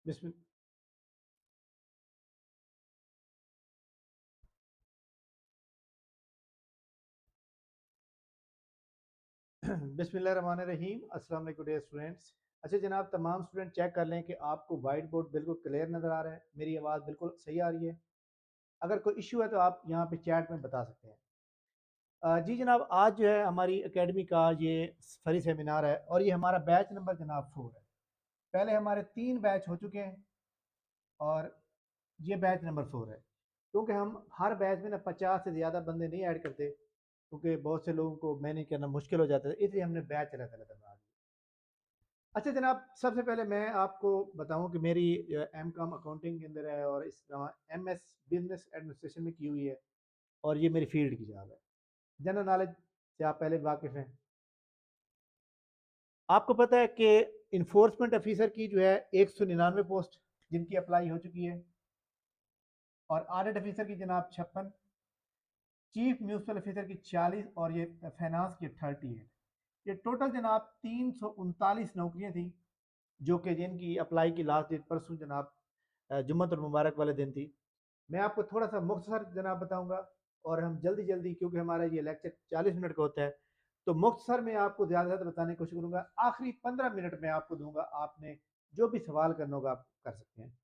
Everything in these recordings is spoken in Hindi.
बिस्मिल बिस्मिल्लाहिर्रहमानिर्रहीम। अस्सलाम वालेकुम डियर स्टूडेंट्स। अच्छा जनाब, तमाम स्टूडेंट चेक कर लें कि आपको वाइट बोर्ड बिल्कुल क्लियर नज़र आ रहा है, मेरी आवाज़ बिल्कुल सही आ रही है। अगर कोई इशू है तो आप यहाँ पे चैट में बता सकते हैं। जी जनाब, आज जो है हमारी एकेडमी का ये फ्री सेमिनार है और ये हमारा बैच नंबर जनाब 4 है। पहले हमारे 3 बैच हो चुके हैं और ये बैच नंबर 4 है। क्योंकि हम हर बैच में ना 50 से ज़्यादा बंदे नहीं ऐड करते, क्योंकि बहुत से लोगों को मैनेज करना मुश्किल हो जाता है, इसलिए हमने बैच अलग अलग बना दिया। अच्छा जनाब, सबसे पहले मैं आपको बताऊं कि मेरी एम कॉम अकाउंटिंग के अंदर है और इस तरह एम एस बिजनेस एडमिनिस्ट्रेशन में की हुई है और ये मेरी फील्ड की जॉब है। जनरल नॉलेज से आप पहले वाकिफ़ हैं। आपको पता है कि इन्फोर्समेंट ऑफिसर की जो है 199 पोस्ट जिनकी अप्लाई हो चुकी है और ऑडिट ऑफिसर की जनाब 56, चीफ म्यूनसिपल ऑफिसर की 40 और ये फाइनेंस की 38। ये टोटल जनाब 339 नौकरियां थी जो कि जिनकी अप्लाई की लास्ट डेट परसों जनाब जुम्मतुल मुबारक वाले दिन थी। मैं आपको थोड़ा सा मुख्तसर जनाब बताऊंगा और हम जल्दी जल्दी, क्योंकि हमारा ये लेक्चर 40 मिनट का होता है, तो मुख्तसर में आपको ज़्यादा से ज़्यादा बताने की कोशिश करूंगा। आखिरी 15 मिनट में आपको दूंगा, आपने जो भी सवाल करना होगा आप कर सकते हैं।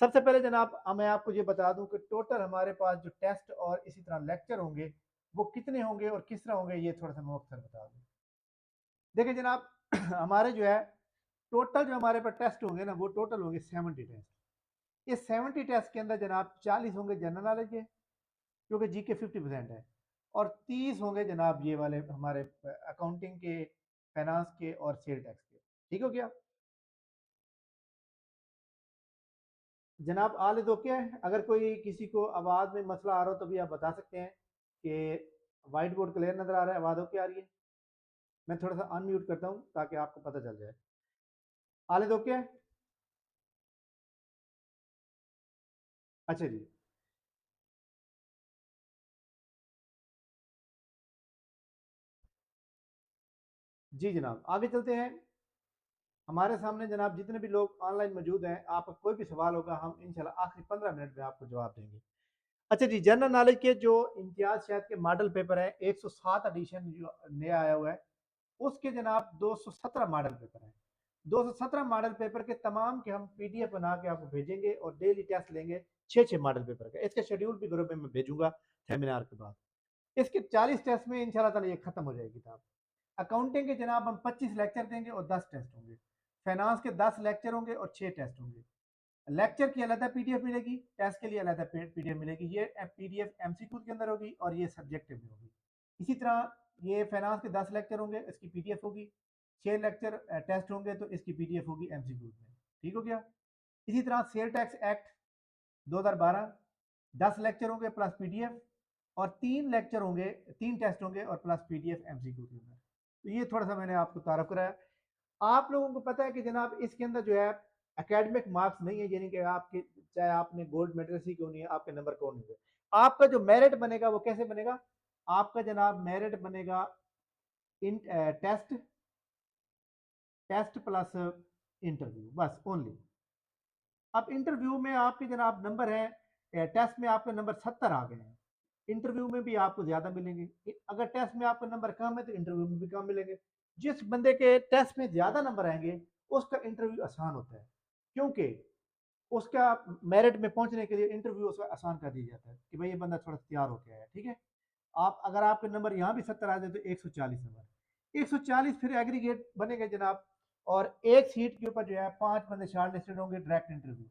सबसे पहले जनाब मैं आपको ये बता दूं कि टोटल हमारे पास जो टेस्ट और इसी तरह लेक्चर होंगे वो कितने होंगे और किस तरह होंगे, ये थोड़ा सा मैं मुख्तसर बता दूं। देखिए जनाब, हमारे जो है टोटल जो हमारे पास टेस्ट होंगे ना, वो टोटल होंगे 70 टेस्ट। ये 70 टेस्ट के अंदर जनाब 40 होंगे जनरल नॉलेज के, क्योंकि जीके 50% है, और 30 होंगे जनाब ये वाले हमारे अकाउंटिंग के, फाइनेंस के और सेल टैक्स के। ठीक हो गया जनाब? आल इज ओके है? अगर कोई किसी को आवाज़ में मसला आ रहा हो तो भी आप बता सकते हैं कि वाइट बोर्ड क्लियर नज़र आ रहा है, आवाज़ ओके आ रही है। मैं थोड़ा सा अनम्यूट करता हूँ ताकि आपको पता चल जाए। आल इज ओके है? अच्छा जी। जी जनाब, आगे चलते हैं। हमारे सामने जनाब जितने भी लोग ऑनलाइन मौजूद हैं, आपका कोई भी सवाल होगा हम इंशाल्लाह आखिरी 15 मिनट में आपको जवाब देंगे। अच्छा जी, जनरल नॉलेज के जो इम्तियाज शायद के मॉडल पेपर है 107 एडिशन जो नया आया हुआ है, उसके जनाब 217 मॉडल पेपर हैं। 217 मॉडल पेपर के तमाम के हम पीडीएफ बना के आपको भेजेंगे और डेली टेस्ट लेंगे 6-6 मॉडल पेपर का। इसका शेड्यूल भी ग्रुप में मैं भेजूंगा सेमिनार के बाद। इसके 40 टेस्ट में इंशाल्लाह ताला ये खत्म हो जाएगी किताब। अकाउंटिंग के जनाब हम 25 लेक्चर देंगे और 10 टेस्ट होंगे। फाइनेंस के 10 लेक्चर होंगे और 6 टेस्ट होंगे। लेक्चर की अलग पीडीएफ मिलेगी, टेस्ट के लिए अलग पीडीएफ मिलेगी। ये पीडीएफ एमसीक्यू के अंदर होगी और ये सब्जेक्टिव में होगी। इसी तरह ये फाइनेंस के 10 लेक्चर होंगे, इसकी पीडीएफ होगी। 6 लेक्चर टेस्ट होंगे तो इसकी पीडीएफ होगी एमसीक्यू में। ठीक हो गया? इसी तरह सेल टैक्स एक्ट 2012, 10 लेक्चर होंगे प्लस पीडीएफ, और 3 लेक्चर होंगे, 3 टेस्ट होंगे और प्लस पीडीएफ एमसीक्यू के अंदर। तो ये थोड़ा सा मैंने आपको तारफ कराया। आप लोगों को पता है कि जनाब इसके अंदर जो है एकेडमिक मार्क्स नहीं है, यानी कि आपके चाहे आपने गोल्ड मेडल ही क्यों नहीं है, आपके नंबर कौन नहीं है। आपका जो मेरिट बनेगा वो कैसे बनेगा? आपका जनाब मेरिट बनेगा इन टेस्ट, टेस्ट प्लस इंटरव्यू, बस ओनली। अब इंटरव्यू में आपके जनाब नंबर है, टेस्ट में आपके नंबर 70 आ गए हैं, इंटरव्यू में भी आपको ज्यादा मिलेंगे। अगर टेस्ट में आपका नंबर कम है तो इंटरव्यू में भी कम मिलेंगे। जिस बंदे के टेस्ट में ज्यादा नंबर आएंगे उसका इंटरव्यू आसान होता है, क्योंकि उसका मेरिट में पहुंचने के लिए इंटरव्यू उसका आसान कर दिया जाता है कि भाई ये बंदा थोड़ा तैयार होकर आया। ठीक है? आप अगर आपके नंबर यहाँ भी 70 आ जाए तो 140 नंबर, 140 फिर एग्रीगेट बनेगा जनाब, और एक सीट के ऊपर जो है 5 बंदे शॉर्ट लिस्टेड होंगे डायरेक्ट इंटरव्यू।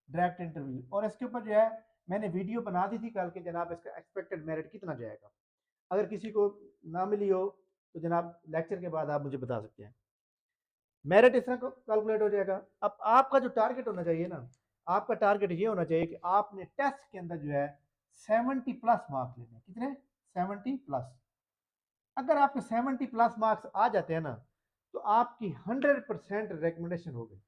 डायरेक्ट इंटरव्यू, और इसके ऊपर जो है मैंने वीडियो बना दी थी कल के जनाब, इसका एक्सपेक्टेड मेरिट कितना जाएगा। अगर किसी को ना मिली हो तो जनाब लेक्चर के बाद आप मुझे बता सकते हैं। मेरिट इस तरह कैलकुलेट हो जाएगा। अब आपका जो टारगेट होना चाहिए ना, आपका टारगेट ये होना चाहिए कि आपने टेस्ट के अंदर जो है 70 प्लस मार्क्स लेने। कितने? 70 प्लस। अगर आपके 70 प्लस मार्क्स आ जाते हैं ना तो आपकी 100% रिकमेंडेशन हो गई।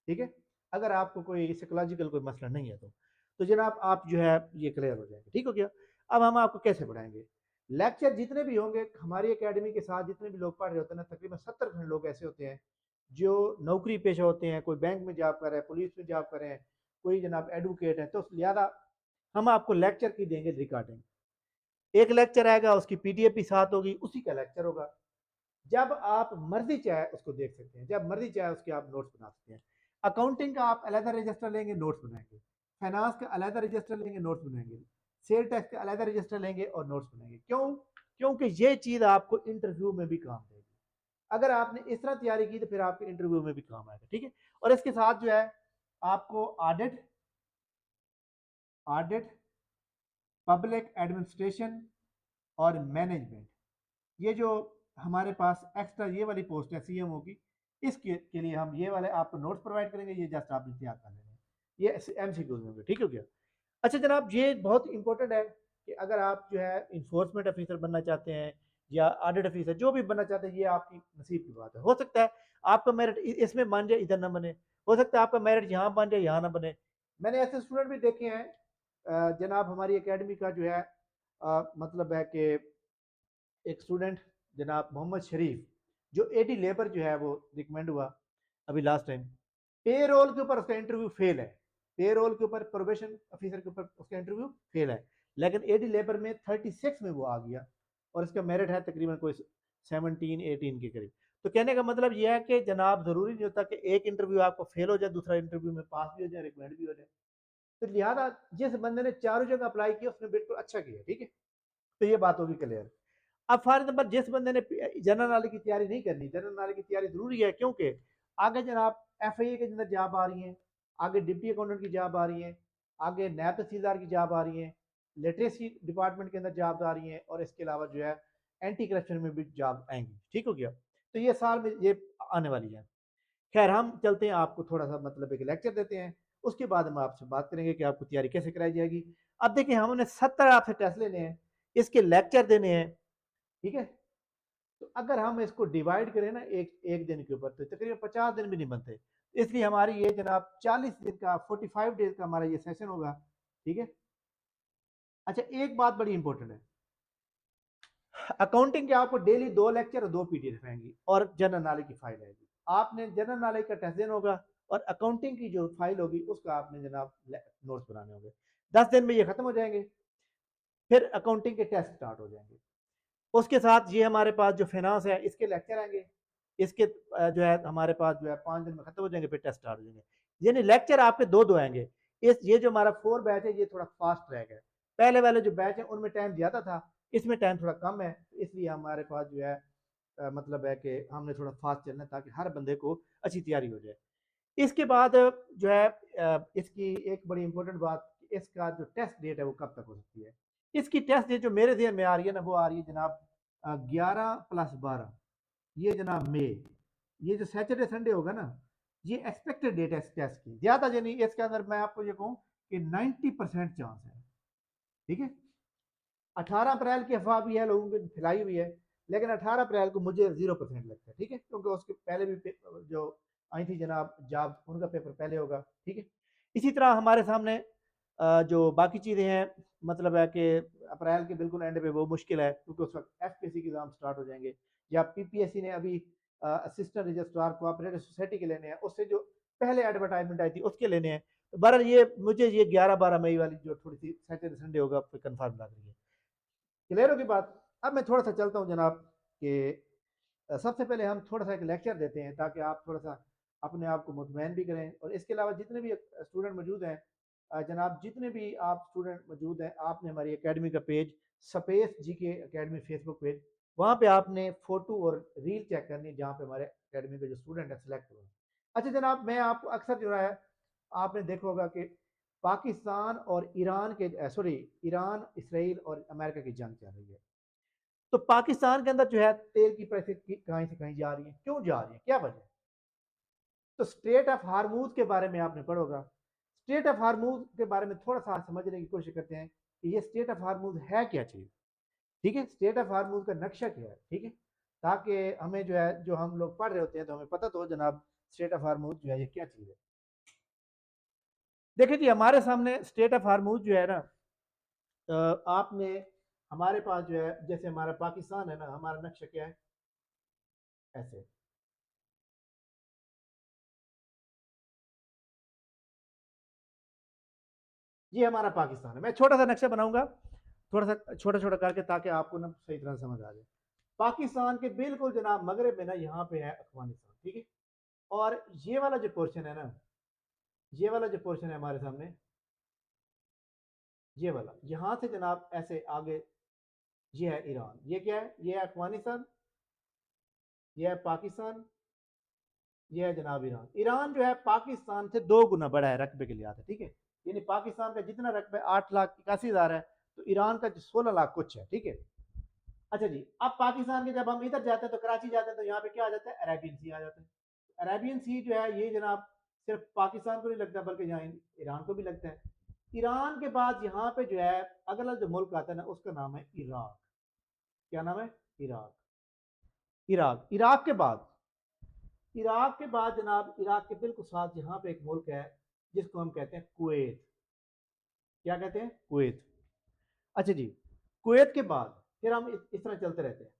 ठीक है? अगर आपको कोई साइकोलॉजिकल कोई मसला नहीं है तो जनाब आप जो है ये क्लियर हो जाएंगे। ठीक हो गया? अब हम आपको कैसे पढ़ाएंगे? लेक्चर जितने भी होंगे हमारी एकेडमी के साथ, जितने भी लोग पढ़ रहे होते हैं ना, तकरीबन 70% लोग ऐसे होते हैं जो नौकरी पेशा होते हैं, कोई बैंक में जॉब कर रहे हैं, पुलिस में जॉब कर रहे हैं, कोई जनाब एडवोकेट है, तो लिहाजा हम आपको लेक्चर की देंगे रिकॉर्डिंग। एक लेक्चर आएगा, उसकी पीडीएफ भी साथ होगी, उसी का लेक्चर होगा। जब आप मर्जी चाहे उसको देख सकते हैं, जब मर्जी चाहे उसके आप नोट्स बना सकते हैं। अकाउंटिंग का आप अलहदा रजिस्टर लेंगे, नोट्स बनाएंगे। फाइनेंस का अलहदा रजिस्टर लेंगे, नोट्स बनाएंगे। सेल टैक्स का अलहदा रजिस्टर लेंगे और नोट्स बनाएंगे। क्यों? क्योंकि ये चीज़ आपको इंटरव्यू में भी काम देगी। अगर आपने इस तरह तैयारी की तो फिर आपके इंटरव्यू में भी काम आएगा। ठीक है। और इसके साथ जो है आपको ऑडिट, ऑडिट, पब्लिक एडमिनिस्ट्रेशन और मैनेजमेंट, ये जो हमारे पास एक्स्ट्रा ये वाली पोस्ट है सीएमओ की, इसके के लिए हम ये वाले आपको नोट्स प्रोवाइड करेंगे। ये जस्ट आपने तैयार कर लेने हैं, ये एमसीक्यूज में। ठीक हो गया। अच्छा जनाब, ये बहुत इंपॉर्टेंट है कि अगर आप जो है इन्फोर्समेंट ऑफिसर बनना चाहते हैं या ऑडिट ऑफिसर जो भी बनना चाहते हैं, ये आपकी नसीब की बात है। हो सकता है आपका मेरिट इसमें बन जाए, इधर ना बने। हो सकता है आपका मेरिट यहाँ बन जाए, यहाँ ना बने। मैंने ऐसे स्टूडेंट भी देखे हैं जनाब, हमारी एकेडमी का जो है मतलब है कि एक स्टूडेंट जनाब मोहम्मद शरीफ, जो एडी लेबर जो है वो रिकमेंड हुआ अभी लास्ट टाइम, पे रोल के ऊपर उसका इंटरव्यू फेल है। पे रोल के ऊपर, प्रोबेशन ऑफिसर के ऊपर उसका इंटरव्यू फेल है, लेकिन एडी लेबर में 36 में वो आ गया और इसका मेरिट है तकरीबन कोई 17-18 के करीब। तो कहने का मतलब यह है कि जनाब ज़रूरी नहीं होता कि एक इंटरव्यू आपको फेल हो जाए, दूसरा इंटरव्यू में पास भी हो जाए, रिकमेंड भी हो जाए। तो लिहाजा जिस बंदे ने चारों जगह अप्लाई किया उसने बिल्कुल अच्छा किया। ठीक है। तो ये बात होगी क्लियर। अब फॉर एग्जाम्पल जिस बंदे ने जनरल नॉलेज की तैयारी नहीं करनी, जनरल नॉलेज की तैयारी जरूरी है, क्योंकि आगे जनाब एफआईए के अंदर जॉब आ रही है, आगे डिप्टी अकाउंटेंट की जॉब आ रही है, आगे नायब तहसीलदार की जॉब आ रही है, लिटरेसी डिपार्टमेंट के अंदर जॉब आ रही है, और इसके अलावा जो है एंटी करप्शन में भी जॉब आएंगी। ठीक हो गया। तो ये साल में ये आने वाली है। खैर हम चलते हैं, आपको थोड़ा सा मतलब एक लेक्चर देते हैं, उसके बाद हम आपसे बात करेंगे कि आपको तैयारी कैसे कराई जाएगी। अब देखिए, हमने 70 आपसे टेस्ट लेने हैं, इसके लेक्चर देने हैं। ठीक है। तो अगर हम इसको डिवाइड करें ना एक एक दिन के ऊपर, तो तकरीबन 50 दिन भी नहीं बनते। इसलिए हमारी ये जनाब 40 दिन का, 45 डेज का हमारा ये सेशन होगा। ठीक है। अच्छा, एक बात बड़ी इंपॉर्टेंट है, अकाउंटिंग के आपको डेली 2 लेक्चर और 2 पीडीएफ आएंगी और जनरल नॉलेज की फाइल आएगी। आपने जनरल नॉलेज का टेस्ट देना होगा और अकाउंटिंग की जो फाइल होगी उसका आपने जनाब नोट्स बनाने होंगे। 10 दिन में ये खत्म हो जाएंगे। फिर अकाउंटिंग के टेस्ट स्टार्ट हो जाएंगे। उसके साथ ये हमारे पास जो फाइनेंस है इसके लेक्चर आएंगे। इसके जो है हमारे पास जो है 5 दिन में खत्म हो जाएंगे, फिर टेस्ट स्टार्ट हो जाएंगे। यानी लेक्चर आपके दो दो आएंगे। इस ये जो हमारा 4 बैच है ये थोड़ा फास्ट ट्रैक है। पहले वाले जो बैच है उनमें टाइम ज़्यादा था, इसमें टाइम थोड़ा कम है, इसलिए हमारे पास जो है मतलब है कि हमने थोड़ा फास्ट चलना है ताकि हर बंदे को अच्छी तैयारी हो जाए। इसके बाद जो है इसकी एक बड़ी इंपॉर्टेंट बात, इसका जो टेस्ट डेट है वो कब तक हो सकती है। इसकी टेस्ट डेट जो मेरे ध्यान में आ रही है ना, वो आ रही है जनाब 11+12, ये जनाब मई। ये जो सैटरडे संडे होगा ना, ये एक्सपेक्टेड डेट है इस टेस्ट की। ज़्यादा जो नहीं, इसके अंदर मैं आपको ये कहूँ कि 90% चांस है। ठीक है। 18 अप्रैल की अफवाह भी है, लोगों की फैलाई हुई है, लेकिन 18 अप्रैल को मुझे 0% लगता है। ठीक है। क्योंकि उसके पहले भी जो आई थी जनाब जॉब, उनका पेपर पहले होगा। ठीक है। इसी तरह हमारे सामने जो बाकी चीज़ें हैं, मतलब है कि अप्रैल के बिल्कुल एंड पे वो मुश्किल है, क्योंकि उस वक्त एफपीएससी के एग्जाम स्टार्ट हो जाएंगे, या पीपीएससी ने अभी असिस्टेंट रजिस्ट्रार कोऑपरेटिव सोसाइटी के लेने हैं, उससे जो पहले एडवर्टाइजमेंट आई थी उसके लेने हैं। तो बहरहाल ये मुझे ये 11-12 मई वाली जो थोड़ी सी सैटरडे संडे होगा कन्फर्म लग रही है। क्लियर होगी बात। अब मैं थोड़ा सा चलता हूँ जनाब कि सबसे पहले हम थोड़ा सा एक लेक्चर देते हैं ताकि आप थोड़ा सा अपने आप को मुतमैन भी करें। और इसके अलावा जितने भी स्टूडेंट मौजूद हैं, जनाब जितने भी आप स्टूडेंट मौजूद हैं, आपने हमारी एकेडमी का पेज स्पेस जी के एकेडमी फेसबुक पेज, वहाँ पे आपने फ़ोटो और रील चेक करनी है जहाँ पे हमारे एकेडमी के जो स्टूडेंट हैं सेलेक्ट हुए। अच्छा जनाब, मैं आपको अक्सर जो है आपने देखा होगा कि पाकिस्तान और ईरान के सॉरी ईरान, इसराइल और अमेरिका की जंग चल रही है। तो पाकिस्तान के अंदर जो है तेल की प्राइसेस कहीं से कहीं जा रही है, क्यों जा रही है, क्या वजह है? तो स्ट्रेट ऑफ हार्मूज के बारे में आपने पढ़ा होगा। स्ट्रेट ऑफ हार्मूज के बारे में थोड़ा सा समझने की कोशिश करते हैं कि ये स्ट्रेट ऑफ हार्मूज है क्या चीज़। ठीक है। स्ट्रेट ऑफ हार्मूज का नक्शा क्या है। ठीक है। ताकि हमें जो है, जो हम लोग पढ़ रहे होते हैं तो हमें पता तो हो जनाब स्ट्रेट ऑफ हार्मूज जो है ये क्या चीज़ है। देखिए जी, हमारे सामने स्टेट ऑफ हार्मूज जो है ना, आपने हमारे पास जो है, जैसे हमारा पाकिस्तान है ना, हमारा नक्शा क्या है, ऐसे ये हमारा पाकिस्तान है। मैं छोटा सा नक्शा बनाऊंगा, थोड़ा सा छोटा छोटा करके, ताकि आपको ना सही तरह समझ आ जाए। पाकिस्तान के बिल्कुल जनाब मगरब में ना यहाँ पे है अफगानिस्तान, ठीक है। और ये वाला जो पोर्शन है ना, ये वाला जो पोर्शन है हमारे सामने, ये वाला यहाँ से जनाब ऐसे आगे, ये है ईरान, ये क्या है, ये है अफगानिस्तान, ये है पाकिस्तान, ये है जनाब ईरान। ईरान जो है पाकिस्तान से 2 गुना बड़ा है रकबे के लिहाज से, ठीक है। यानी पाकिस्तान का जितना रकबा 8,81,000 है, तो ईरान का 16 लाख कुछ है, ठीक है। अच्छा जी, अब पाकिस्तान के जब हम इधर जाते हैं तो कराची जाते हैं, तो यहाँ पे क्या आ जाता है, अरेबियन सी आ जाता है। अरेबियन सी जो है ये जनाब सिर्फ पाकिस्तान को नहीं लगता, बल्कि यहाँ ईरान को भी लगता है। ईरान के बाद यहाँ पे जो है अगला जो मुल्क आता है ना, उसका नाम है इराक। क्या नाम है, इराक। इराक, इराक के बाद जनाब, इराक के बिल्कुल साथ यहाँ पे एक मुल्क है जिसको हम कहते हैं कुवैत। क्या कहते हैं, कुवैत। अच्छा जी, कुवैत के बाद फिर हम इस तरह चलते रहते हैं।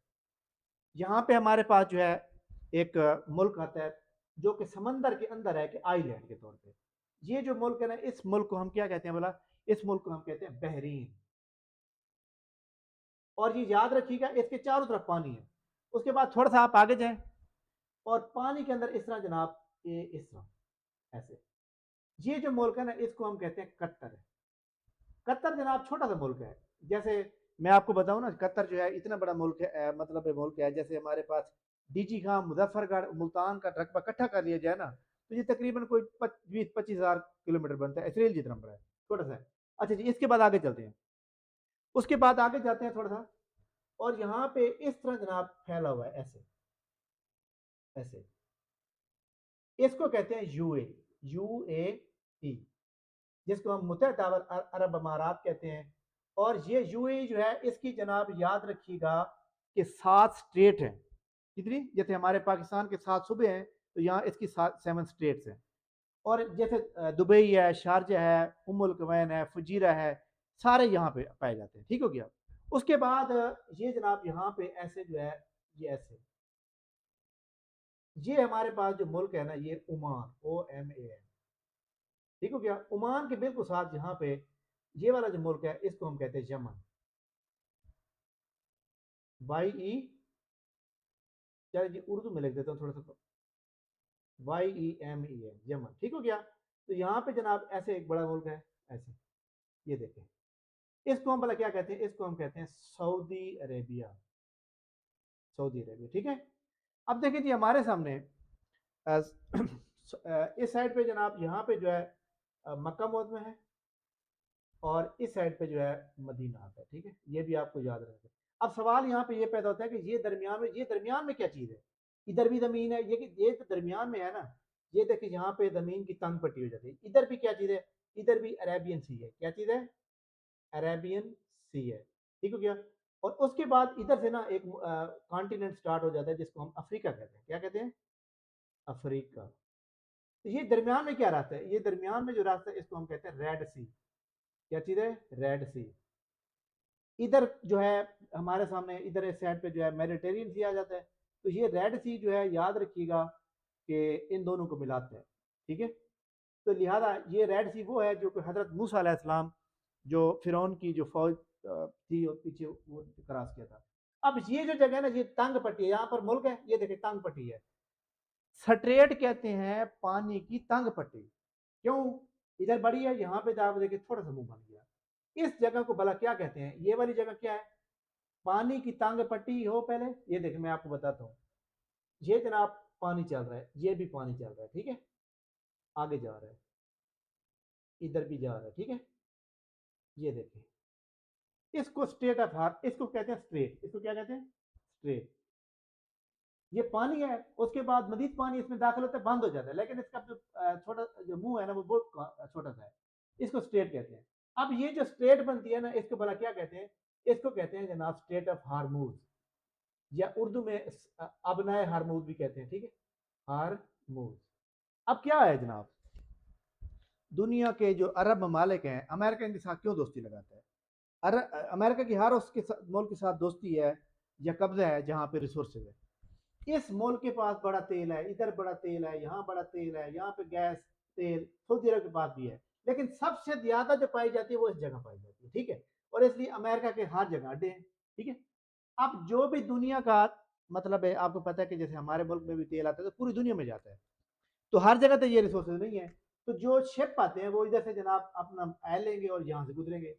यहाँ पे हमारे पास जो है एक मुल्क आता है जो कि समंदर के अंदर है, कि आइलैंड के तौर पे। ये जो मुल्क है ना, इस मुल्क को हम क्या कहते हैं बोला, इस मुल्क को हम कहते हैं बहरीन। और ये याद रखिएगा, इसके चारों तरफ पानी है। उसके बाद थोड़ा सा आप आगे जाएं, और पानी के अंदर इस तरह जनाब, ये इस तरह ऐसे, ये जो मुल्क है ना, इसको हम कहते हैं कतर। कतर जनाब छोटा सा मुल्क है। जैसे मैं आपको बताऊं ना, कतर जो है इतना बड़ा मुल्क है, मतलब मुल्क है जैसे हमारे पास डीजी खां, मुजफ्फरगढ़, मुल्तान का रकबा इकट्ठा कर लिया जाए ना, तो ये तकरीबन कोई 20-25 हज़ार किलोमीटर बनता है, इसराइल जितना बड़ा है, छोटा सा है। अच्छा जी, इसके बाद आगे चलते हैं। उसके बाद आगे जाते हैं थोड़ा सा, और यहाँ पे इस तरह जनाब फैला हुआ है ऐसे, ऐसे। इसको कहते हैं यूए, यूएई, जिसको हम मुत्तहिदा अरब अमारात कहते हैं। और ये यूएई जो है, इसकी जनाब याद रखिएगा कि 7 स्टेट हैं। कितनी, जैसे हमारे पाकिस्तान के 7 सूबे हैं, तो यहाँ इसकी 7 स्टेट्स हैं। और जैसे दुबई है, शारजा है, उम्मुल कुवैन है, फुजीरा है, सारे यहाँ पे पाए जाते हैं, ठीक हो गया। उसके बाद ये जनाब यहाँ पे ऐसे जो है, ये ऐसे, ये हमारे पास जो मुल्क है ना, ये ओमान, OMAN, ठीक हो गया। ओमान के बिल्कुल साथ यहाँ पे ये वाला जो मुल्क है, इसको हम कहते हैं यमन, YE, चलिए जी उर्दू में लिख देता हूँ थोड़ा सा, YEMEN, यमन, ठीक हो गया। तो यहाँ पे जनाब ऐसे एक बड़ा मुल्क है ऐसे, ये देखें। इसको हम भला क्या कहते हैं, इसको हम कहते हैं सऊदी अरेबिया, सऊदी अरेबिया, ठीक है। अब देखिए जी, हमारे सामने इस साइड पे जनाब, यहाँ पे जो है मक्का मुअज़्ज़म है, और इस साइड पे जो है मदीना आता है, ठीक है। ये भी आपको याद रखना है। अब सवाल यहाँ पे ये पैदा होता है कि ये दरमियान में क्या चीज़ है। इधर भी ज़मीन है, ये तो दरमियान में है ना। ये देखिए, यहाँ पे ज़मीन की तंग पट्टी हो जाती है। इधर भी क्या चीज़ है, इधर भी अरेबियन सी है। क्या चीज़ है, अरेबियन सी है, ठीक हो गया। और उसके बाद इधर से ना एक कॉन्टिनेंट स्टार्ट हो जाता है, जिसको हम अफ्रीका कहते हैं। क्या कहते हैं, अफ्रीका। तो ये दरमियान में क्या रास्ता है, ये दरमियान में जो रास्ता है, इसको हम कहते हैं रेड सी। क्या चीज़ है, रेड सी। इधर जो है हमारे सामने, इधर इस साइड पे जो है मेडिटेरियन सी आ जाता है। तो ये रेड सी जो है, याद रखिएगा कि इन दोनों को मिलाते हैं, ठीक है। तो लिहाजा ये रेड सी वो है जो कि हजरत मूसा अलैहिस्सलाम, जो फिरौन की जो फौज थी और पीछे वो क्रॉस किया था। अब ये जो जगह है ना, ये तंग पट्टी है, यहाँ पर मुल्क है, ये देखिए तंग पट्टी है। स्ट्रेट कहते हैं पानी की तंग पट्टी। क्यों, इधर बड़ी है, यहाँ पे आप देखिए थोड़ा सा मुंह बन गया। इस जगह को भला क्या कहते हैं, ये वाली जगह क्या है, पानी की तंग पट्टी हो। पहले ये देखिए, मैं आपको बताता हूँ। ये जनाब पानी चल रहा है, ये भी पानी चल रहा है, ठीक है, आगे जा रहा है, इधर भी जा रहा है, ठीक है। ये देखिए, इसको स्ट्रेट ऑफ हार्ट, इसको कहते हैं स्ट्रेट, इसको क्या कहते हैं, स्ट्रेट। ये पानी है, उसके बाद मजीद पानी इसमें दाखिल होता है, बंद हो जाता है, लेकिन इसका जो छोटा जो मुंह है ना, वो बहुत छोटा सा है। इसको स्ट्रेट कहते हैं। अब ये जो स्ट्रेट बनती है ना, इसको भला क्या कहते हैं, इसको कहते हैं जनाब स्ट्रेट ऑफ हार्मूज, या उर्दू में अबनाए हार्मूज भी कहते हैं, ठीक है, हार्मूज। अब क्या है जनाब, दुनिया के जो अरब ममालिक हैं, अमेरिका इनके साथ क्यों दोस्ती लगाता है। अमेरिका की हर उसके मुल्क के साथ दोस्ती है या कब्जा है जहाँ पे रिसोर्सेज है। इस मुल्क के पास बड़ा तेल है, इधर बड़ा तेल है, यहाँ बड़ा तेल है, यहाँ पे गैस, तेल, सऊदी अरब के पास भी है। लेकिन सबसे ज्यादा जो पाई जाती है वो इस जगह पाई जाती है, ठीक है। और इसलिए अमेरिका के हर जगह अड्डे हैं, ठीक है। अब जो भी दुनिया का मतलब है, आपको पता है कि जैसे हमारे मुल्क में भी तेल आता है तो पूरी दुनिया में जाता है, तो हर जगह तो ये रिसोर्सेज नहीं है। तो जो शिप आते हैं वो इधर से जनाब अपना आयल लेंगे और यहाँ से गुजरेंगे।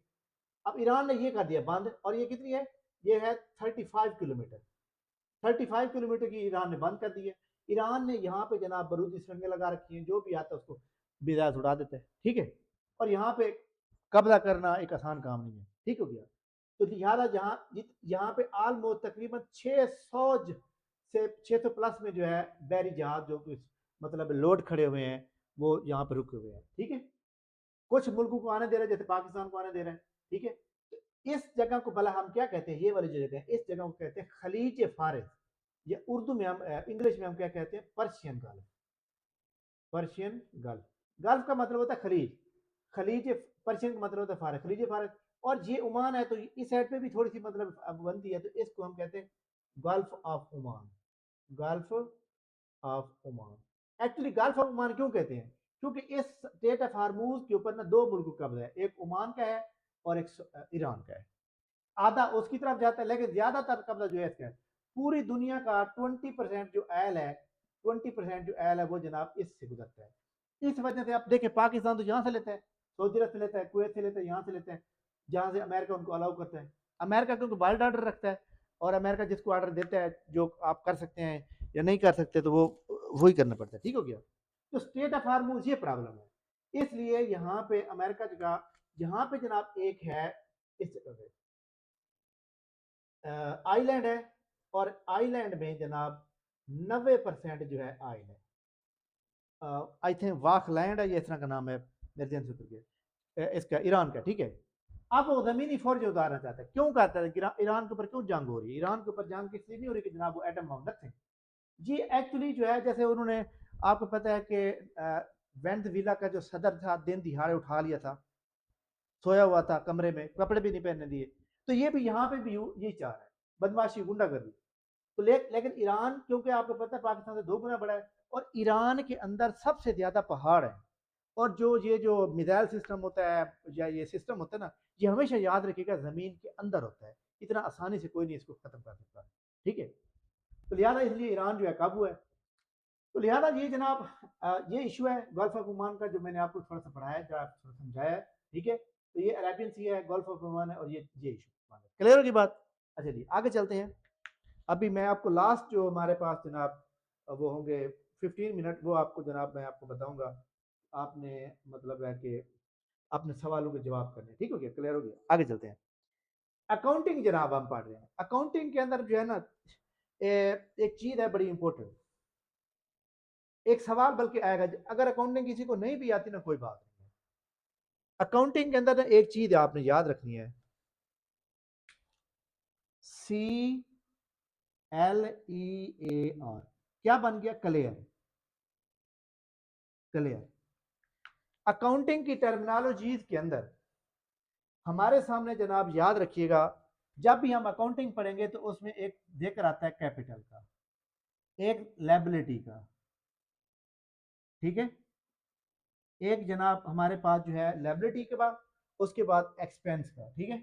अब ईरान ने ये कर दिया बंद, और ये कितनी है, ये है 35 किलोमीटर। 35 किलोमीटर की ईरान ने बंद कर दी है। ईरान ने यहाँ पे जनाब बारूदी सुरंगें लगा रखी हैं, जो भी आता है उसको बेदास उड़ा देता है, ठीक है। और यहाँ पे कब्जा करना एक आसान काम नहीं है, ठीक हो गया। तो लिहाजा यहाँ पे आलमोस्ट तकरीबन 600 से 600 प्लस में जो है बैरी जहाज जो कुछ मतलब लोड खड़े हुए हैं वो यहाँ पे रुके हुए हैं, ठीक है। कुछ मुल्कों को आने दे रहे हैं, जैसे पाकिस्तान को आने दे रहे हैं, ठीक है। तो इस जगह को भला हम क्या कहते हैं, ये वाली जो जगह है इस जगह को कहते हैं खलीज फारिस, या उर्दू में हम इंग्लिश में हम क्या कहते हैं, Persian gulf. Persian gulf, gulf का मतलब होता है खलीज, खलीज पर्शियन का मतलब होता है फारस, खलीज फारस। और ये ओमान है तो इस साइड पे भी थोड़ी सी मतलब बनती है, तो इसको हम कहते हैं gulf of Oman, gulf of Oman. Actually gulf of Oman क्यों कहते हैं, क्योंकि इस स्टेट ऑफ हार्मूज के ऊपर ना दो मुल्क का कब्जा है, एक ओमान का है और एक ईरान का है। आधा उसकी तरफ जाता है, लेकिन ज्यादातर कब्जा जो है इसका है। पूरी दुनिया का 20% जो आयल है, 20% जो आयल है वो जनाब इससे गुजरता है। इस वजह से आप देखें पाकिस्तान तो यहाँ से लेता है, सऊदी अरब से लेता है, कुवैत से लेता है, यहाँ से लेता है, जहाँ से अमेरिका उनको अलाउ करता है। अमेरिका क्योंकि वाइल्ड ऑर्डर रखता है, और अमेरिका जिसको ऑर्डर देता है जो आप कर सकते हैं या नहीं कर सकते तो वो वही करना पड़ता है, ठीक हो गया। तो स्टेट ऑफ हार्मूज ये प्रॉब्लम है, इसलिए यहाँ पे अमेरिका जगह, यहाँ पे जनाब एक है इस जगह पे आइलैंड है, और आइलैंड में जनाब 90% जो है आइल है। आई थिंक वाख लैंड है, ये इस तरह का नाम है, मेरे ध्यान से उतर गया, इसका ईरान का, ठीक है। अब वो जमीनी फौज उतारना चाहता है, क्यों करता है, ईरान के ऊपर क्यों जंग हो रही है, ईरान के ऊपर जंग इसलिए नहीं हो रही कि जनाब वो एटम बम रखें। जी एक्चुअली जो है, जैसे उन्होंने, आपको पता है कि वेनेजुएला का जो सदर था दिन दिहाड़े उठा लिया था, सोया हुआ था कमरे में, कपड़े भी नहीं पहनने दिए। तो ये भी यहाँ पे भी यही चाह रहा है, बदमाशी गुंडागर्दी। तो लेकिन ईरान क्योंकि आपको पता है पाकिस्तान से 2 गुना बड़ा है, और ईरान के अंदर सबसे ज्यादा पहाड़ है। और जो ये जो मिसाइल सिस्टम होता है या ये सिस्टम होता है ना, ये हमेशा याद रखिएगा जमीन के अंदर होता है, इतना आसानी से कोई नहीं इसको खत्म कर सकता, ठीक है। तो लिहाजा इसलिए ईरान जो है काबू है। तो लिहाजा ये जनाब ये इशू है गल्फ ऑफ ओमान का, जो मैंने आपको थोड़ा सा पढ़ाया है, जो आपको समझाया है, ठीक है। तो ये अरेबियन सी है, गल्फ ऑफ ओमान है, और ये इशू क्लियर होगी बात। अच्छा जी आगे चलते हैं। अभी मैं आपको लास्ट जो हमारे पास जनाब वो होंगे 15 मिनट, वो आपको जनाब मैं आपको बताऊंगा, आपने मतलब है कि अपने सवालों के जवाब करने, ठीक हो गया, क्लियर हो गया। आगे चलते हैं। अकाउंटिंग जनाब हम पढ़ रहे हैं, अकाउंटिंग के अंदर जो है ना एक चीज है बड़ी इंपॉर्टेंट, एक सवाल बल्कि आएगा, अगर अकाउंटिंग किसी को नहीं भी आती ना कोई बात नहीं है। अकाउंटिंग के अंदर ना एक चीज आपने याद रखनी है, CLEAR, क्या बन गया, क्लियर, क्लियर। अकाउंटिंग की टर्मिनोलॉजीज के अंदर हमारे सामने जनाब याद रखिएगा, जब भी हम अकाउंटिंग पढ़ेंगे तो उसमें एक जिक्र आता है कैपिटल का, एक लायबिलिटी का, ठीक है। एक जनाब हमारे पास जो है लायबिलिटी के बाद, उसके बाद एक्सपेंस का, ठीक है,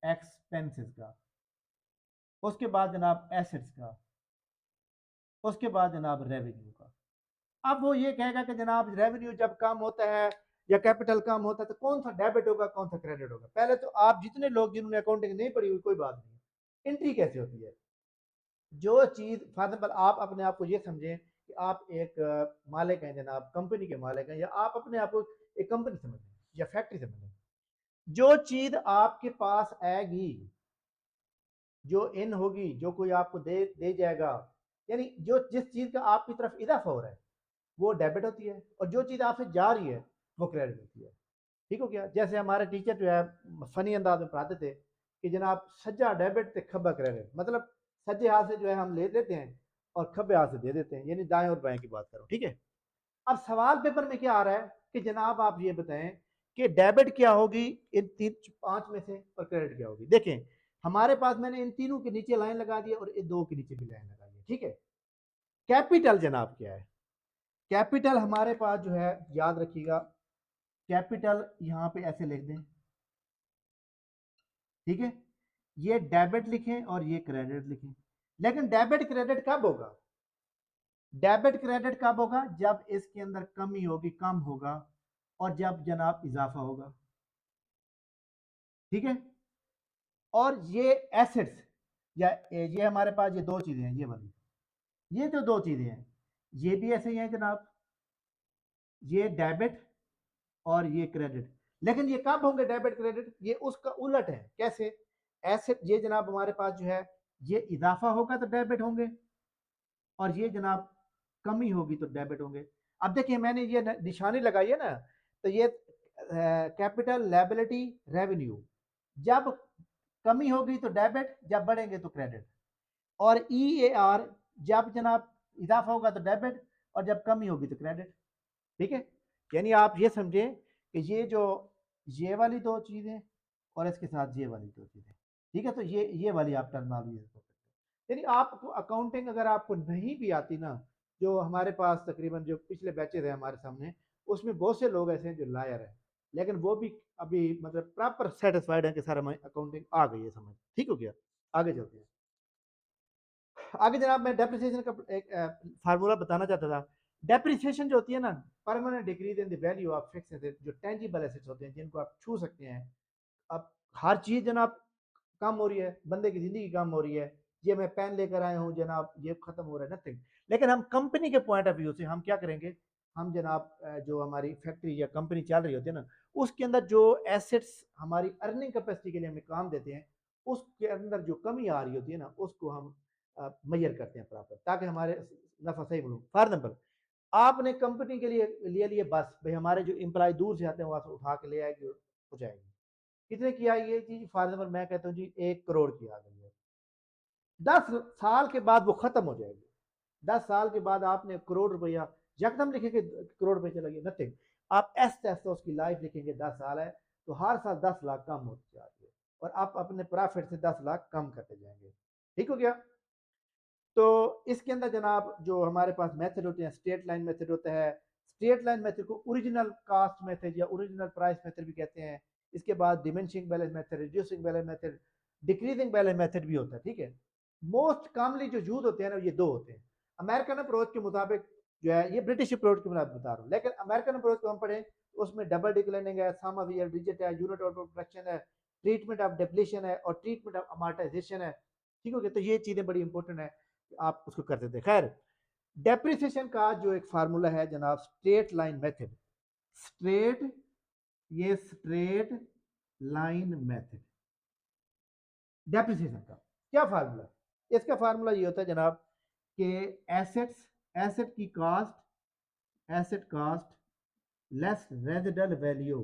एक्सपेंसेस का, उसके बाद जनाब एसेट्स का, उसके बाद जनाब रेवेन्यू का। अब वो ये कहेगा कि जनाब रेवेन्यू जब कम होता है या कैपिटल कम होता है तो कौन सा डेबिट होगा कौन सा क्रेडिट होगा। पहले तो आप जितने लोग जिन्होंने अकाउंटिंग नहीं पढ़ी हुई कोई बात नहीं, एंट्री कैसे होती है, जो चीज फॉर एग्जाम्पल आप अपने आप को ये समझें कि आप एक मालिक हैं जनाब, कंपनी के मालिक हैं, या आप अपने आप को एक कंपनी समझें या फैक्ट्री समझें, जो चीज आपके पास आएगी, जो इन होगी, जो कोई आपको दे दे जाएगा, यानी जो जिस चीज का आपकी तरफ इजाफा हो रहा है वो डेबिट होती है, और जो चीज आपसे जा रही है वो क्रेडिट होती है, ठीक हो गया। जैसे हमारे टीचर जो है फनी अंदाज में पढ़ाते थे कि जनाब सज्जा डेबिट ते खब्बा क्रेडिट, मतलब सज्जे हाथ से जो है हम ले लेते हैं और खब्बे हाथ से दे देते हैं, यानी दाएं और बाएं की बात करो, ठीक है। अब सवाल पेपर में क्या आ रहा है कि जनाब आप ये बताएं कि डेबिट क्या होगी इन तीन पांच में से, और क्रेडिट क्या होगी। देखें हमारे पास मैंने इन तीनों के नीचे लाइन लगा दी और इन दो के नीचे भी लाइन लगा दी, ठीक है। कैपिटल जनाब क्या है, कैपिटल हमारे पास जो है याद रखिएगा कैपिटल यहाँ पे ऐसे लिख दें, ठीक है, ये डेबिट लिखें और ये क्रेडिट लिखें। लेकिन डेबिट क्रेडिट कब होगा? डेबिट क्रेडिट कब होगा? जब इसके अंदर कमी होगी, कम होगा, और जब जनाब इजाफा होगा, ठीक है। और ये एसेट्स या ये हमारे पास ये दो चीजें हैं, ये वाली, ये तो दो चीजें हैं, ये भी ऐसे ही हैं जनाब, ये डेबिट और ये क्रेडिट। लेकिन ये कब होंगे डेबिट क्रेडिट? ये उसका उलट है। कैसे? एसेट ये जनाब हमारे पास जो है, ये इजाफा होगा तो डेबिट होंगे, और ये जनाब कमी होगी तो डेबिट होंगे। अब देखिए मैंने ये निशानी लगाई है ना, तो ये कैपिटल, लायबिलिटी, रेवेन्यू, जब कमी होगी तो डेबिट, जब बढ़ेंगे तो क्रेडिट। और ई ए आर, जब जनाब इजाफा होगा तो डेबिट, और जब कमी होगी तो क्रेडिट, ठीक है। यानी आप ये समझें कि ये जो ये वाली दो चीज़ें और इसके साथ ये वाली दो चीज़ें, ठीक है, तो ये वाली आप टर्मिनोलॉजी यूज कर सकते हैं। यानी आपको अकाउंटिंग अगर आपको नहीं भी आती ना, जो हमारे पास तकरीबन जो पिछले बैचेज है हमारे सामने, उसमें बहुत से लोग ऐसे हैं जो लायर हैं, लेकिन वो भी अभी मतलब प्रॉपर सेटिस्फाइड है कि सर हमें अकाउंटिंग आ गई है समझ, ठीक हो गया। आगे चलते हैं। आगे जनाब मैं डेप्रिसिएशन का एक फार्मूला बताना चाहता था। डेप्रिसिएशन जो होती है ना, permanent decrease in the value of fixed asset, जो टेंजिबल एसेट्स होते हैं जिनको आप छू सकते हैं। अब हर चीज जनाब कम हो रही है, बंदे की जिंदगी कम हो रही है, ये मैं पेन लेकर आया हूँ जनाब, ये खत्म हो रहा है, नथिंग। लेकिन हम कंपनी के पॉइंट ऑफ व्यू से हम क्या करेंगे, हम जनाब जो हमारी फैक्ट्री या कंपनी चल रही होती है ना, उसके अंदर जो एसेट्स हमारी अर्निंग कैपेसिटी के लिए हमें काम देते हैं, उसके अंदर जो कमी आ रही होती है ना, उसको हम मेजर करते हैं प्रॉपर, ताकि हमारे नफा सही बनूँ। फॉर एग्जाम्पल, आपने कंपनी के लिए ले लिए बस, भाई हमारे जो एम्प्लॉय दूर से आते हैं वहां से उठा के ले आएगी, हो जाएगी। कितने की आई ये चीज? फॉर एग्जाम्पल मैं कहता हूँ जी 1 करोड़ की आ गई है। 10 साल के बाद वो खत्म हो जाएगी। 10 साल के बाद आपने करोड़ रुपया यकदम लिखेंगे, करोड़ रुपये चला गया, नथिंग। आप ऐसे ऐसे उसकी लाइफ लिखेंगे, 10 साल है तो हर साल 10 लाख कम होती जाती है, और आप अपने प्रॉफिट से 10 लाख कम करते जाएंगे, ठीक हो गया। तो इसके अंदर जनाब जो हमारे पास मेथड होते हैं, स्ट्रेट लाइन मेथड होता है। स्ट्रेट लाइन मेथड को ओरिजिनल कास्ट मेथड या ओरिजिनल प्राइस मेथड भी कहते हैं। इसके बाद diminishing balance method, reducing balance method, decreasing balance method भी होता है, ठीक है। मोस्ट कॉमनली जो यूज होते हैं ना, ये दो होते हैं। अमेरिकन अप्रोच के मुताबिक जो है, ये ब्रिटिश अप्रोच के मुताबिक बता रहा हूँ, लेकिन अमेरिकन अप्रोच को हम पढ़ें उसमें डबल डिक्लाइनिंग है, सम ऑफ ईयर डिजिट है, यूनिट ऑफ प्रोडक्शन है, ट्रीटमेंट ऑफ डिप्लीशन है, और ट्रीटमेंट ऑफ अमार्टाइजेशन है, ठीक हो गया। तो ये चीजें बड़ी इंपॉर्टेंट है, आप उसको करते थे। खैर, डेप्रिसिएशन का जो एक फार्मूला है जनाब, स्ट्रेट लाइन मेथड, स्ट्रेट, ये स्ट्रेट लाइन मेथड, डेप्रिसिएशन का क्या फार्मूला? इसका फार्मूला ये होता है जनाब कि एसेट्स, एसेट की cost, asset cost less residual value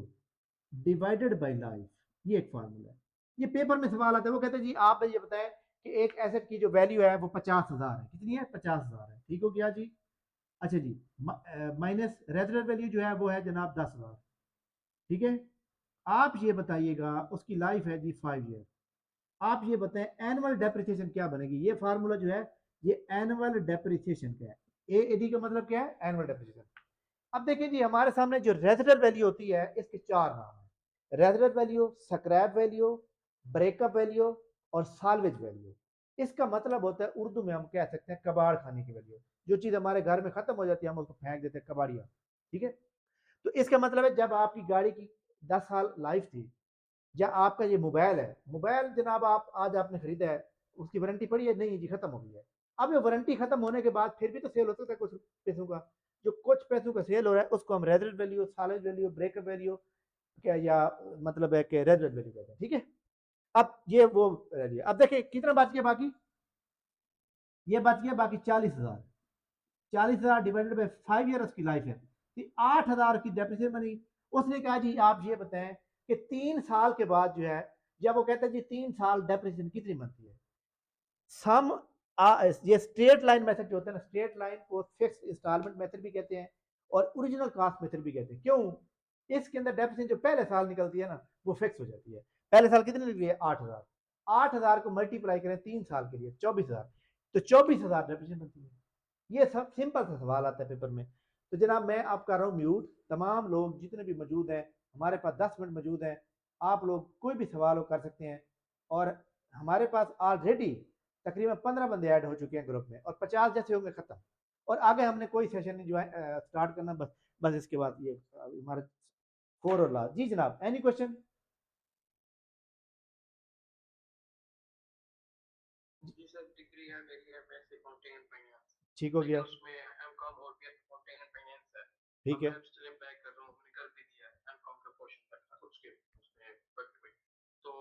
divided by life, ये एक फार्मूला है। ये पेपर में सवाल आता है, वो कहते हैं जी आप ये बताएं कि एक एसेट की जो वैल्यू है वो 50,000 है, कितनी है? 50,000 है, ठीक हो गया जी। अच्छा जी, माइनस रेजुलर वैल्यू जो है वो है जनाब 10,000, ठीक है। आप ये बताइएगा उसकी लाइफ है जी 5 ईयर, आप ये बताएं एनुअल डेप्रिसिएशन क्या बनेगी? ये फार्मूला जो है ये एनुअल डेप्रिसिएशन का है। एडी का मतलब क्या है? Annual depreciation. अब देखिए जी हमारे सामने जो रेजिडल वैल्यू होती है, इसके 4 नाम है। Residual value, scrap value, breakup value, और साल्वेज वैल्यू। इसका मतलब होता है उर्दू में हम कह सकते हैं कबाड़ खाने की वैल्यू। जो चीज हमारे घर में खत्म हो जाती है हम उसको फेंक देते हैं, कबाड़िया, ठीक है। तो इसका मतलब है जब आपकी गाड़ी की 10 साल लाइफ थी, या आपका ये मोबाइल है, मोबाइल जनाब आप आज आपने खरीदा है, उसकी वारंटी पड़ी है? नहीं जी, खत्म हो गई है। अब ये वारंटी खत्म होने के बाद फिर भी तो सेल हो सकता है कुछ पैसों का, जो कुछ पैसों का सेल हो रहा है उसको हम resident value, salvage value, breakup value क्या, या मतलब है कि रेजिडेंट वैल्यू कहते हैं, ठीक है। अब ये वो अब देखिए कितना बच गया बाकी, ये बच गया बाकी 40,000। 40,000 डिवाइडेड बाई 5 ईयर उसकी लाइफ है, तो 8,000 की डेप्रिसिएशन बनी। उसने कहा जी आप ये बताएं कि 3 साल के बाद जो है, जब वो कहते हैं जी 3 साल डेप्रिसिएशन कितनी बनती है, सम ये स्ट्रेट लाइन मेथड जो होता है ना, स्ट्रेट लाइन को फिक्स इंस्टॉलमेंट मेथड भी कहते हैं और ओरिजिनल कॉस्ट मेथड भी कहते हैं। क्यों? इसके अंदर डेप्रिसिएशन जो पहले साल निकलती है ना, वो फिक्स हो जाती है। पहले साल कितनी निकली है? 8,000। 8,000 को मल्टीप्लाई करें 3 साल के लिए, 24,000, तो 24,000 डेप्रिसिएशन बनती है। ये सब सिंपल सा सवाल आता है पेपर में। तो जनाब मैं आप कर रहा हूँ म्यूट, तमाम लोग जितने भी मौजूद हैं, हमारे पास 10 मिनट मौजूद हैं, आप लोग कोई भी सवाल कर सकते हैं। और हमारे पास ऑलरेडी तकरीबन 15 बंदे ऐड हो चुके हैं ग्रुप में, और 50 जैसे होंगे ख़त्म, और आगे हमने कोई सेशन नहीं जो है स्टार्ट करना, बस बस इसके बाद ये हमारे 4 और लास्ट। जी जनाब, एनी क्वेश्चन? जी सर, डिग्री है मेरी एमएससी अकाउंटिंग एंड फाइनेंस, ठीक हो गया, लेकिन उसमें एमकॉम और भी अकाउंटिंग एंड फाइनेंस है। ठीक अब है। मैं स्टिल अप्लाई कर रहा हूँ, मैंने कर भी दिया है एमकॉम का पोर्शन तक ना उसके उसमें वक्त में। तो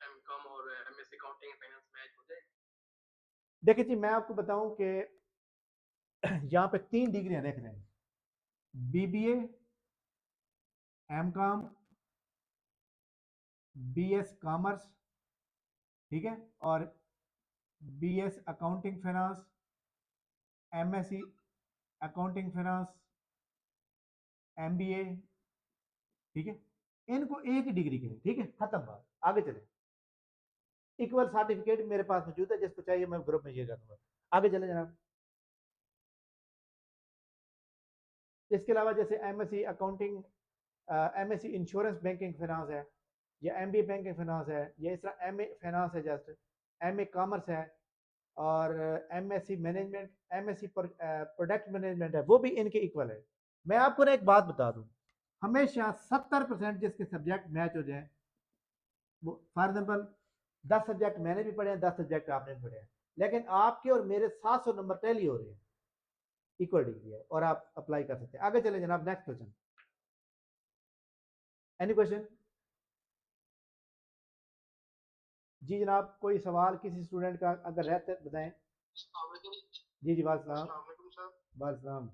एमकॉम और MSc accounting and finance match हो जाए। देखिए जी, मैं आपको बताऊं कि यहाँ पे 3 डिग्रियां देख रहे हैं, बीबीए, एमकॉम, बीएस कॉमर्स, ठीक है, और BS accounting finance, MSc accounting finance, MBA, ठीक है। इनको एक ही डिग्री के, ठीक है, खत्म बात, आगे चले। इक्वल सर्टिफिकेट मेरे पास मौजूद है, जिसको चाहिए मैं ग्रुप में शेयर कर दूंगा। आगे चले जनाब। इसके अलावा जैसे MSc accounting, MSc insurance banking finance है, या एमबीए बैंकिंग फाइनेंस है, या इस तरह एमए फाइनेंस है, जस्ट एमए कॉमर्स है, और MSc management, MSc product management है, वो भी इनके इक्वल है। मैं आपको ना एक बात बता दूं, हमेशा 70% जिसके सब्जेक्ट मैच हो जाए, वो फॉर एग्जाम्पल 10 सब्जेक्ट मैंने भी पढ़े हैं, 10 सब्जेक्ट आपने भी पढ़े हैं, लेकिन आपके और मेरे 700 नंबर टैली हो रहे हैं, इक्वल डिग्री है, और आप अप्लाई कर सकते हैं। आगे चले जनाब, नेक्स्ट क्वेश्चन, एनी क्वेश्चन? जी जनाब, कोई सवाल किसी स्टूडेंट का अगर रहते बताएं। अस्सलाम वालेकुम। जी जी, वालेकुम अस्सलाम वालेकुम सर। वालेकुम।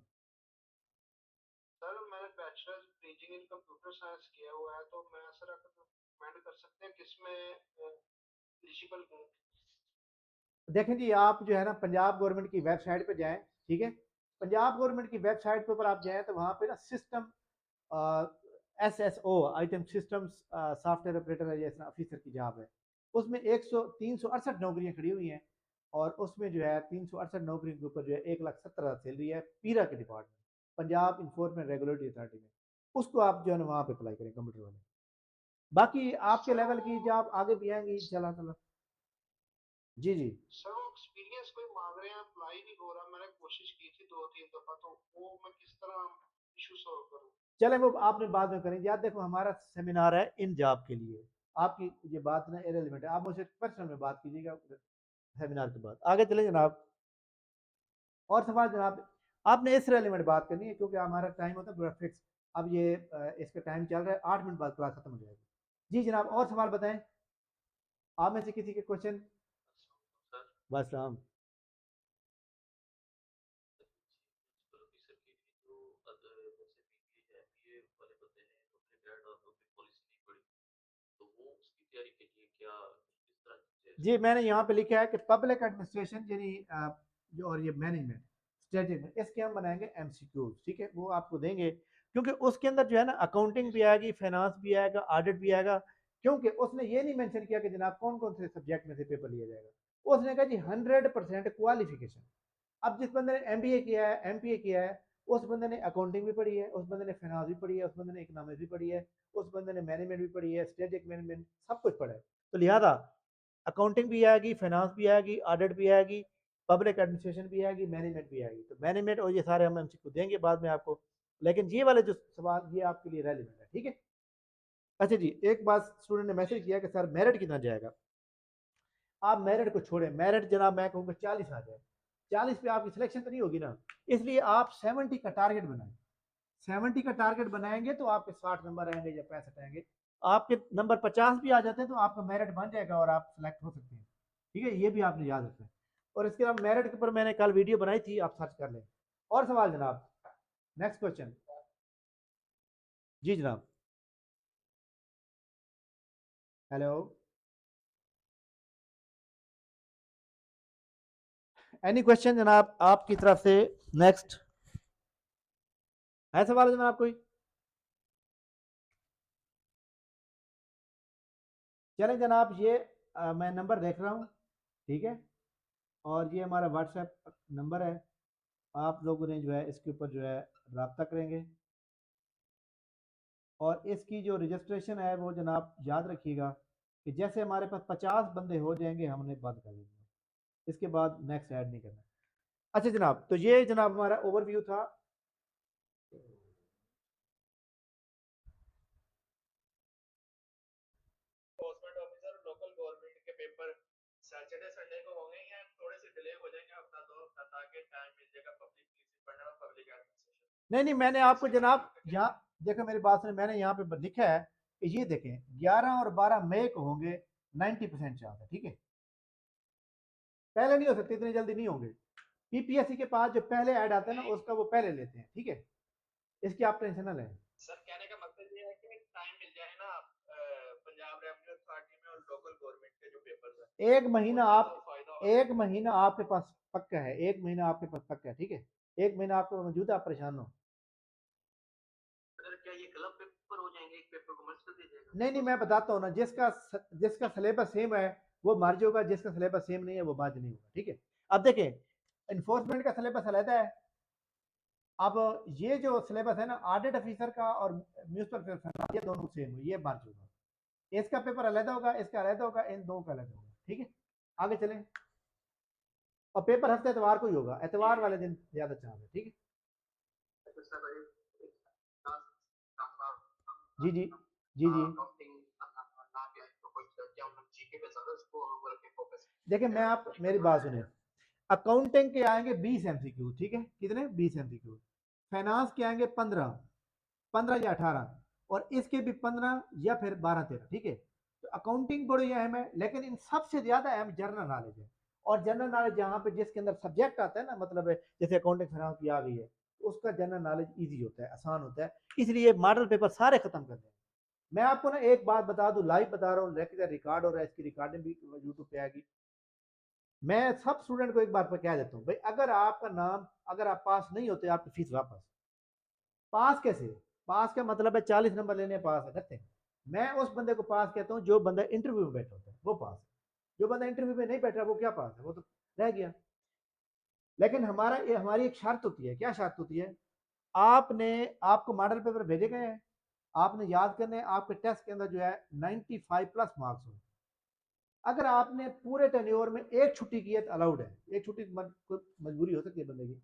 सर मैंने bachelor teaching in computer science किया हुआ है, तो मैं सर कमेंट कर सकते हैं किसमें एलिजिबल हूँ। देखें जी, आप जो है ना पंजाब गवर्नमेंट की वेबसाइट पे जाएं, ठीक है, पंजाब गवर्नमेंट की वेबसाइट पे ऊपर आप जाएं तो वहाँ पे ना system SSO item systems software operator है, जैसा ऑफिसर की जॉब है, उसमें 368 नौकरियां खड़ी हुई हैं, और उसमें जो है 368 नौकरियों के ऊपर जो है 1,70,000 सैलरी है, पीरा के department, Punjab enforcement regulatory authority में। उसको आप जो है ना वहाँ पे अप्लाई करें, कंप्यूटर वाले। बाकी आपके सर लेवल वो की जॉब आगे भी आएंगी इंशाल्लाह। जी जी। सर वो एक्सपीरियंस कोई मांग रहे हैं, अप्लाई नहीं हो रहा। मैंने कोशिश की थी 2-3 दफा, तो वो मैं किस तरह इशू सॉल्व करूँ। चले वो आपने बाद में करेंगे यार, देखो हमारा सेमिनार है इन जॉब के लिए, आपकी ये बात ना इरेलीवेंट है, आप मुझसे पर्सनल में बात कीजिएगा सेमिनार के बाद। आगे चले जनाब, और सवाल जनाब, आपने इस रेलिवेंट बात करनी है, क्योंकि हमारा टाइम होता है पूरा फिक्स। अब ये इसका टाइम चल रहा है, 8 मिनट बाद क्लास खत्म हो जाएगी। जी जनाब, और सवाल बताएं, आप में से किसी के क्वेश्चन? सर बस राम। प्रिंसिपल ऑफिसर के लिए जो जैसे बीबीए है, बीए वाले बंदे हैं तो अपने ग्रेड और तो पॉलिसी नहीं पढ़ी, तो वो उसकी तैयारी के लिए क्या किस तरह की जी स्टेप मैंने है। यहाँ पे लिखा है कि पब्लिक एडमिनिस्ट्रेशन यानी जो, और ये मैनेजमेंट स्ट्रेटेजी, इसके हम बनाएंगे एमसीक्यूज, ठीक है, वो आपको देंगे, क्योंकि उसके अंदर जो है ना अकाउंटिंग भी आएगी, फाइनेंस भी आएगा, ऑडिट भी आएगा। क्योंकि उसने ये नहीं मेंशन किया कि जनाब कौन कौन से सब्जेक्ट में से पेपर लिया जाएगा, उसने कहा जी 100% क्वालिफिकेशन। अब जिस बंदे ने एमबीए किया है, एमपीए किया है, उस बंदे ने अकाउंटिंग भी पढ़ी है, उस बंदे ने फाइनेंस भी पढ़ी है, उस बंदे ने इकोनॉमिक्स भी पढ़ी है, उस बंदे ने मैनेजमेंट भी पढ़ी है, स्ट्रेटेजिक मैनेजमेंट, सब कुछ पढ़ा है। तो लिहाजा अकाउंटिंग भी आएगी, फाइनेंस भी आएगी, ऑडिट भी आएगी, पब्लिक एडमिनिस्ट्रेशन भी आएगी, मैनेजमेंट भी आएगी। तो मैनेजमेंट और ये सारे हम एमसीक्यू देंगे बाद में आपको, लेकिन ये वाले जो सवाल ये आपके लिए रेलिवेंट है, ठीक है। अच्छा जी, एक बात स्टूडेंट ने जी मैसेज किया कि सर मेरिट कितना जाएगा। आप मेरिट को छोड़ें, मेरिट जनाब मैं कहूँगा 40 आ जाए, 40 पे आपकी सिलेक्शन तो नहीं होगी ना, इसलिए आप 70 का टारगेट बनाएं। 70 का टारगेट बनाएंगे तो आपके 60 नंबर आएंगे या 65 आएंगे, आपके नंबर 50 भी आ जाते हैं तो आपका मेरिट बन जाएगा और आप सिलेक्ट हो सकते हैं, ठीक है, ये भी आपने याद रखना है। और इसके अलावा मेरिट के ऊपर मैंने कल वीडियो बनाई थी, आप सर्च कर लें। और सवाल जनाब, नेक्स्ट क्वेश्चन। जी जनाब, हेलो, एनी क्वेश्चन जनाब आपकी तरफ से? नेक्स्ट है सवाल जनाब कोई? चलें जनाब, ये मैं नंबर देख रहा हूँ, ठीक है, और ये हमारा व्हाट्सएप नंबर है, आप लोगों ने जो है इसके ऊपर जो है रब्ता करेंगे, और इसकी जो रजिस्ट्रेशन है वो जनाब याद रखिएगा कि जैसे हमारे पास 50 बंदे हो जाएंगे हमने बंद कर देंगे, इसके बाद नेक्स्ट ऐड नहीं करना। अच्छा जनाब, तो ये जनाब हमारा ओवरव्यू था। एनफोर्समेंट ऑफिसर लोकल गवर्नमेंट के पेपर सैटरडे संडे को होंगे या थोड़े से डिले हो जाएंगे हफ्ता दो हफ्ता, ताकि टाइम मिल जाएगा पब्लिक पुलिस पढ़ने में, पब्लिक एडमिनिस्ट्रेशन। नहीं नहीं, मैंने आपको जनाब यहाँ देखो मेरी बात सुने, मैंने यहाँ पे लिखा है कि ये देखें 11 और 12 मई को होंगे, 90% चांस है, ठीक है। पहले नहीं हो सकते, इतनी जल्दी नहीं होंगे। पीपीएससी के पास जो पहले ऐड आता है ना उसका वो पहले लेते हैं, ठीक है, इसकी आप टेंशन ना लें। सर कहने का मतलब ये है कि टाइम मिल जाए ना पंजाब रेवेन्यू अथॉरिटी में और लोकल गवर्नमेंट के जो पेपर्स हैं, एक महीना उसका आप तो फायदा होगा। एक महीना आपके पास पक्का है, एक महीना आपके पास पक्का है, ठीक है। एक महीना आपके पास मौजूद है, आप परेशान हो। सर क्या ये गलत पेपर हो जाएंगे, एक पेपर को मर्ज कर दिया जाएगा? नहीं नहीं, मैं बताता हूँ ना, जिसका सिलेबस सेम है वो मर्ज होगा, जिसका सिलेबस सेम नहीं है वो मर्ज नहीं होगा, ठीक है। अब देखें, इन्फोर्समेंट का सिलेबस अलग है। अब ये जो सिलेबस है ना ऑडिट ऑफिसर का और म्यूनसिपल फाइनेंस, ये दोनों सेम है, ये मर्ज होगा। इसका पेपर अलग होगा, इसका अलग होगा, इन दो का अलग होगा, ठीक है। आगे चलें, और पेपर हफ्ते एतवार को ही होगा, एतवार वाले दिन ज्यादा चांस है, ठीक है। अच्छा सर, जी जी जी जी। देखिए मैं आप मेरी बात सुने, अकाउंटिंग के आएंगे 20 एमसीक्यू, ठीक है, कितने 20 एमसीक्यू। फाइनेंस के आएंगे 15, 15 या 18, और इसके भी 15 या फिर 12-13, ठीक है। तो अकाउंटिंग बड़ी अहम है, लेकिन इन सबसे ज्यादा अहम जनरल नॉलेज है। और जनरल नॉलेज जहाँ पे जिसके अंदर सब्जेक्ट आता है ना, मतलब है, जैसे अकाउंटिंग फाइनेंस की आ गई है, तो उसका जनरल नॉलेज ईजी होता है, आसान होता है, इसलिए मॉडल पेपर सारे खत्म कर दें। मैं आपको ना एक बात बता दूं, लाइव बता रहा हूँ, लेक्चर रिकॉर्ड हो रहा है, इसकी रिकॉर्डिंग भी यूट्यूब पे आएगी। मैं सब स्टूडेंट को एक बार पर कह देता हूँ भाई, अगर आपका नाम, अगर आप पास नहीं होते आपकी फीस वापस। पास कैसे? पास का मतलब है 40 नंबर लेने पास है, नथिंग। मैं उस बंदे को पास कहता हूँ जो बंदा इंटरव्यू में बैठा होता है, वो पास है। जो बंदा इंटरव्यू में नहीं बैठा वो क्या पास है, वो तो रह गया। लेकिन हमारी एक शर्त होती है, क्या शर्त होती है? आपने, आपको मॉडल पेपर भेजे गए हैं, आपने याद करने हैं, आपके टेस्ट के अंदर जो है 95 प्लस मार्क्स हो। अगर आपने पूरे टेन्योर में एक छुट्टी की है तो अलाउड है, एक छुट्टी मजबूरी हो सकती है बंदे की,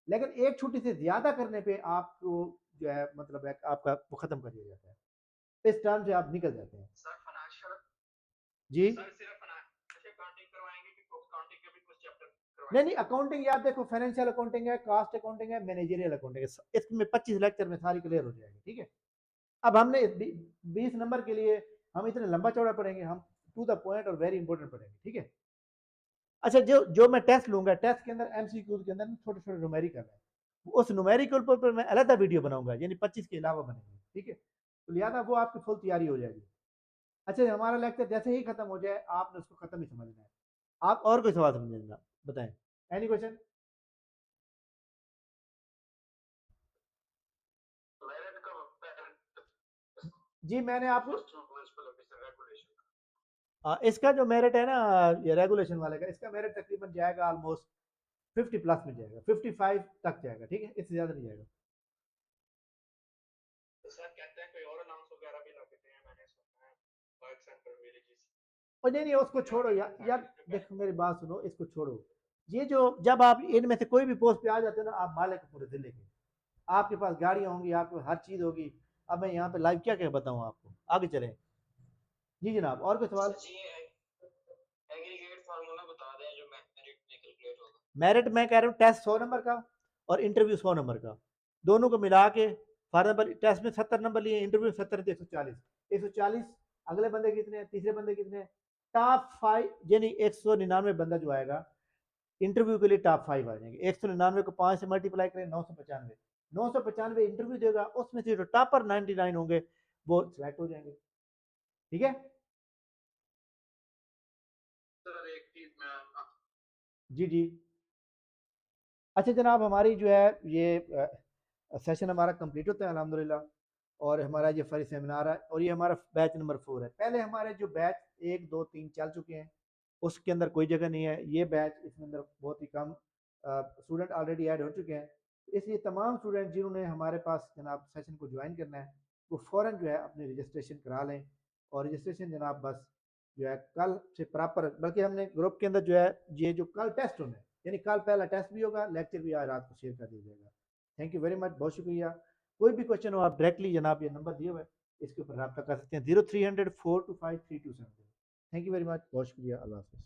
लेकिन एक छुट्टी से ज्यादा करने पे आपको जो है मतलब है आपका वो खत्म कर दिया जाता है, इस टर्म से आप निकल जाते हैं। सर फाइनेंशियल, जी। सर सिर्फ फाइनेंशियल अकाउंटिंग करवाएंगे कि अकाउंटिंग के भी कुछ चैप्टर नहीं करवाएंगे? नहीं, अकाउंटिंग याद देखो, फाइनेंशियल अकाउंटिंग है, कास्ट अकाउंटिंग है, मैनेजरियल अकाउंटिंग है, इसमें 25 लेक्चर में सारी क्लियर हो जाएगी, ठीक है। अब हमने 20 नंबर के लिए हम इतने लंबा चौड़ा पढ़ेंगे, हम टू द पॉइंट और वेरी इंपॉर्टेंट पढ़ेंगे, ठीक है। अच्छा, जो जो मैं टेस्ट लूंगा, टेस्ट के अंदर एमसीक्यू के अंदर छोटे छोटे न्यूमेरिकल है, उस न्यूमेरिकल पर मैं अलग वीडियो बनाऊंगा, यानी 25 के अलावा बनेंगे, ठीक है। तो लिहाजा वो आपकी फुल तैयारी हो जाएगी। अच्छा, हमारा लेक्चर जैसे ही खत्म हो जाए आपने उसको खत्म ही समझना है। आप और कोई सवाल समझना बताएं, एनी क्वेश्चन? जी मैंने आपको इसका जो मेरिट है ना, ये रेगुलेशन वाले का, इसका मेरिट तकरीबन जाएगा ऑलमोस्ट 50 प्लस में जाएगा, 55 तक जाएगा, ठीक है, इससे ज्यादा नहीं जाएगा। तो सर कहते हैं कोई और अनाउंस वगैरह भी लगते हैं, मैंने सुना है वर्क सेंटर विलेजेस। और नहीं नहीं, उसको छोड़ो यार, देखो मेरी बात सुनो, इसको छोड़ो। ये जो जब आप इनमें से कोई भी पोस्ट पे आ जाते हो ना, आप मालिक पूरे जिले के, आपके पास गाड़ियां होंगी, आपके पास हर चीज होगी। अब मैं यहाँ पे लाइव क्या क्या बताऊँ आपको, आगे चलें। जी जनाब, और कोई सवाल? सर जी एग्रीगेट फार्मूला बता दें जो मेरिट में कैलकुलेट होगा। मेरिट मैं कह रहा हूँ टेस्ट 100 नंबर का और इंटरव्यू 100 नंबर का, दोनों को मिला के। फॉर एग्जाम्पल टेस्ट में 70 नंबर लिए, इंटरव्यू 70 है तो 140, 140। अगले बंदे कितने हैं, तीसरे बंदे कितने हैं? टॉप 5, यानी 199 बंदा जो आएगा इंटरव्यू के लिए, टॉप 5 आ जाएंगे। 199 को 5 से मल्टीप्लाई करें, 995, 995 इंटरव्यू देगा, उसमें से जो टॉपर 99 होंगे वो सिलेक्ट हो जाएंगे, ठीक है। सर एक चीज मैं जी जी। अच्छा जनाब, हमारी जो है ये सेशन हमारा कंप्लीट होता है अल्हम्दुलिल्लाह, और हमारा ये फर्स्ट सेमिनार है, और ये हमारा बैच नंबर 4 है। पहले हमारे जो बैच 1 2 3 चल चुके हैं उसके अंदर कोई जगह नहीं है, ये बैच इसके अंदर बहुत ही कम स्टूडेंट ऑलरेडी ऐड हो चुके हैं, इसलिए तमाम स्टूडेंट जिन्होंने हमारे पास जनाब सेशन को ज्वाइन करना है वो फ़ौरन जो है अपनी रजिस्ट्रेशन करा लें। और रजिस्ट्रेशन जनाब बस जो है कल से प्रॉपर, बल्कि हमने ग्रुप के अंदर जो है ये जो कल टेस्ट होना है, यानी कल पहला टेस्ट भी होगा, लेक्चर भी आज रात को शेयर कर दिया जाएगा। थैंक यू वेरी मच, बहुत शुक्रिया। कोई भी क्वेश्चन हो आप डायरेक्टली जनाब ये नंबर दिए हुए इसके ऊपर रब्ता कर सकते हैं 0300 425 3270। थैंक यू वेरी मच, बहुत शुक्रिया, अल्लाह हाफिज़।